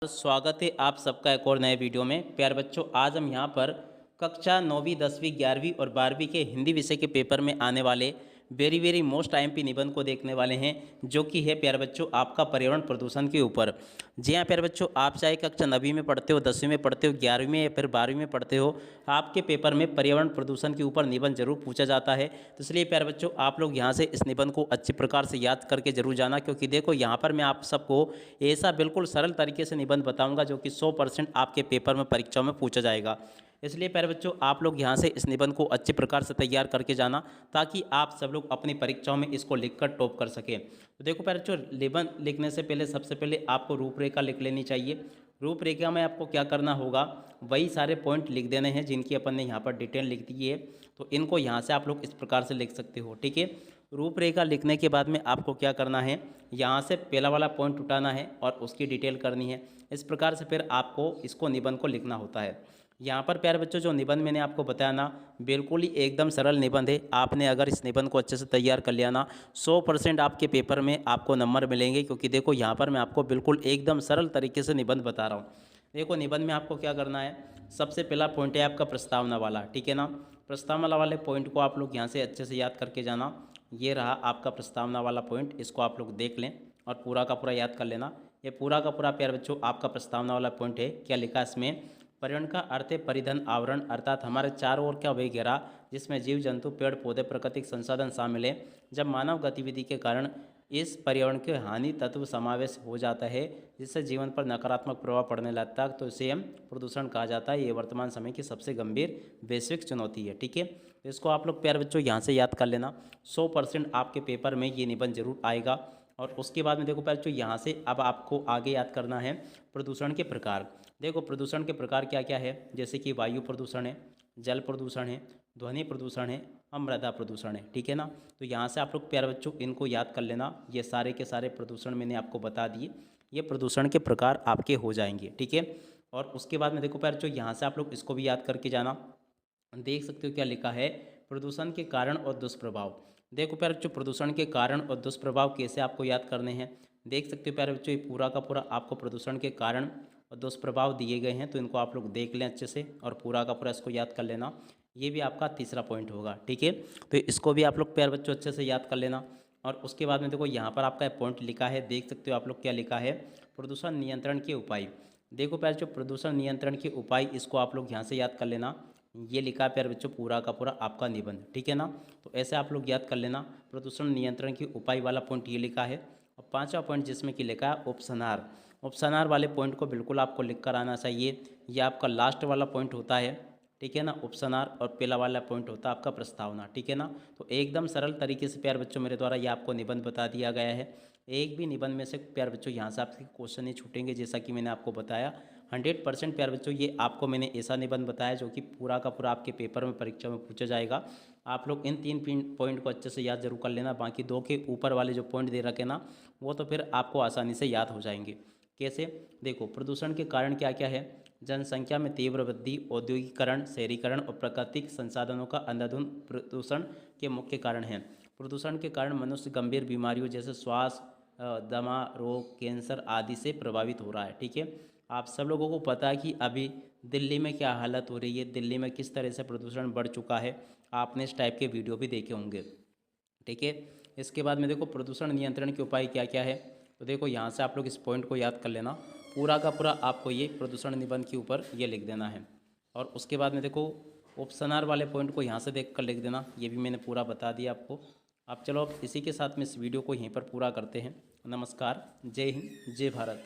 स्वागत है आप सबका एक और नए वीडियो में। प्यारे बच्चों, आज हम यहाँ पर कक्षा 9वीं 10वीं 11वीं और 12वीं के हिंदी विषय के पेपर में आने वाले वेरी मोस्ट आईएमपी निबंध को देखने वाले हैं, जो कि है प्यारे बच्चों आपका पर्यावरण प्रदूषण के ऊपर। जी हाँ प्यारे बच्चों, आप चाहे कक्षा 9वीं में पढ़ते हो, 10वीं में पढ़ते हो, 11वीं में या फिर 12वीं में पढ़ते हो, आपके पेपर में पर्यावरण प्रदूषण के ऊपर निबंध जरूर पूछा जाता है। तो इसलिए प्यारे बच्चों, आप लोग यहाँ से इस निबंध को अच्छी प्रकार से याद करके जरूर जाना, क्योंकि देखो यहाँ पर मैं आप सबको ऐसा बिल्कुल सरल तरीके से निबंध बताऊंगा जो कि 100% आपके पेपर में परीक्षाओं में पूछा जाएगा। इसलिए प्यारे बच्चों, आप लोग यहाँ से इस निबंध को अच्छी प्रकार से तैयार करके जाना, ताकि आप सब लोग अपनी परीक्षाओं में इसको लिखकर टॉप कर सकें। तो देखो प्यारे बच्चों, निबंध लिखने से पहले सबसे पहले आपको रूपरेखा लिख लेनी चाहिए। रूपरेखा में आपको क्या करना होगा, वही सारे पॉइंट लिख देने हैं जिनकी अपन ने यहाँ पर डिटेल लिख दी है। तो इनको यहाँ से आप लोग इस प्रकार से लिख सकते हो, ठीक है। रूपरेखा लिखने के बाद में आपको क्या करना है, यहाँ से पहला वाला पॉइंट उठाना है और उसकी डिटेल करनी है। इस प्रकार से फिर आपको इसको निबंध को लिखना होता है। यहाँ पर प्यारे बच्चों, जो निबंध मैंने आपको बताया ना, बिल्कुल ही एकदम सरल निबंध है। आपने अगर इस निबंध को अच्छे से तैयार कर लिया ना, 100% आपके पेपर में आपको नंबर मिलेंगे, क्योंकि देखो यहाँ पर मैं आपको बिल्कुल एकदम सरल तरीके से निबंध बता रहा हूँ। देखो निबंध में आपको क्या करना है, सबसे पहला पॉइंट है आपका प्रस्तावना वाला, ठीक है ना। प्रस्तावना वाले पॉइंट को आप लोग यहाँ से अच्छे से याद करके जाना। ये रहा आपका प्रस्तावना वाला पॉइंट, इसको आप लोग देख लें और पूरा का पूरा याद कर लेना। ये पूरा का पूरा प्यारे बच्चों आपका प्रस्तावना वाला पॉइंट है। क्या लिखा है इसमें, पर्यावरण का अर्थ है परिधन आवरण, अर्थात हमारे चारों ओर का वही घेरा जिसमें जीव जंतु पेड़ पौधे प्राकृतिक संसाधन शामिल है। जब मानव गतिविधि के कारण इस पर्यावरण के हानि तत्व समावेश हो जाता है, जिससे जीवन पर नकारात्मक प्रभाव पड़ने लगता है, तो इसे हम प्रदूषण कहा जाता है। ये वर्तमान समय की सबसे गंभीर वैश्विक चुनौती है, ठीक है। तो इसको आप लोग प्यारे बच्चों यहाँ से याद कर लेना। 100% आपके पेपर में ये निबंध जरूर आएगा। और उसके बाद में देखो प्यारे बच्चों, यहाँ से अब आपको आगे याद करना है प्रदूषण के प्रकार। देखो प्रदूषण के प्रकार क्या क्या है, जैसे कि वायु प्रदूषण है, जल प्रदूषण है, ध्वनि प्रदूषण है और मृदा प्रदूषण है, ठीक है ना। तो यहाँ से आप लोग प्यारे बच्चों इनको याद कर लेना। ये सारे के सारे प्रदूषण मैंने आपको बता दिए, ये प्रदूषण के प्रकार आपके हो जाएंगे, ठीक है। और उसके बाद में देखो प्यारे बच्चों, यहाँ से आप लोग इसको भी याद करके जाना। देख सकते हो क्या लिखा है, प्रदूषण के कारण और दुष्प्रभाव। देखो प्यारे बच्चों, प्रदूषण के कारण और दुष्प्रभाव कैसे आपको याद करने हैं। देख सकते हो प्यारे बच्चों, ये पूरा का पूरा आपको प्रदूषण के कारण और दुष्प्रभाव दिए गए हैं, तो इनको आप लोग देख लें अच्छे से और पूरा का पूरा इसको याद कर लेना। ये भी आपका तीसरा पॉइंट होगा, ठीक है। तो इसको भी आप लोग प्यारे बच्चों अच्छे से याद कर लेना। और उसके बाद में देखो यहाँ पर आपका पॉइंट लिखा है, देख सकते हो आप लोग क्या लिखा है, प्रदूषण नियंत्रण के उपाय। देखो प्यारे बच्चों, प्रदूषण नियंत्रण के उपाय, इसको आप लोग यहाँ से याद कर लेना। ये लिखा है प्यारे बच्चों पूरा का पूरा आपका निबंध, ठीक है ना। तो ऐसे आप लोग याद कर लेना। प्रदूषण नियंत्रण के उपाय वाला पॉइंट ये लिखा है। और पांचवा पॉइंट जिसमें कि लिखा है उपसंहार। उपसंहार वाले पॉइंट को बिल्कुल आपको लिख कर आना चाहिए। ये आपका लास्ट वाला पॉइंट होता है, ठीक है ना, उपसंहार। और पहला वाला पॉइंट होता है आपका प्रस्तावना, ठीक है ना। तो एकदम सरल तरीके से प्यारे बच्चों मेरे द्वारा ये आपको निबंध बता दिया गया है। एक भी निबंध में से प्यारे बच्चों यहाँ से आपके क्वेश्चन नहीं छूटेंगे, जैसा कि मैंने आपको बताया। 100% प्यारे बच्चों ये आपको मैंने ऐसा निबंध बताया जो कि पूरा का पूरा आपके पेपर में परीक्षा में पूछा जाएगा। आप लोग इन 3 पॉइंट को अच्छे से याद जरूर कर लेना। बाकी 2 के ऊपर वाले जो पॉइंट दे रखे ना, वो तो फिर आपको आसानी से याद हो जाएंगे। कैसे, देखो प्रदूषण के कारण क्या क्या है, जनसंख्या में तीव्र वृद्धि, औद्योगिकरण, शहरीकरण और प्राकृतिक संसाधनों का अंधाधुंध प्रदूषण के मुख्य कारण हैं। प्रदूषण के कारण मनुष्य गंभीर बीमारियों जैसे श्वास, दमा रोग, कैंसर आदि से प्रभावित हो रहा है, ठीक है। आप सब लोगों को पता है कि अभी दिल्ली में क्या हालत हो रही है, दिल्ली में किस तरह से प्रदूषण बढ़ चुका है। आपने इस टाइप के वीडियो भी देखे होंगे, ठीक है। इसके बाद में देखो प्रदूषण नियंत्रण के उपाय क्या क्या है। तो देखो यहाँ से आप लोग इस पॉइंट को याद कर लेना। पूरा का पूरा आपको ये प्रदूषण निबंध के ऊपर ये लिख देना है। और उसके बाद में देखो उपसंहार वाले पॉइंट को यहाँ से देख कर लिख देना। ये भी मैंने पूरा बता दिया आपको। अब चलो अब इसी के साथ में इस वीडियो को यहीं पर पूरा करते हैं। नमस्कार, जय हिंद, जय भारत।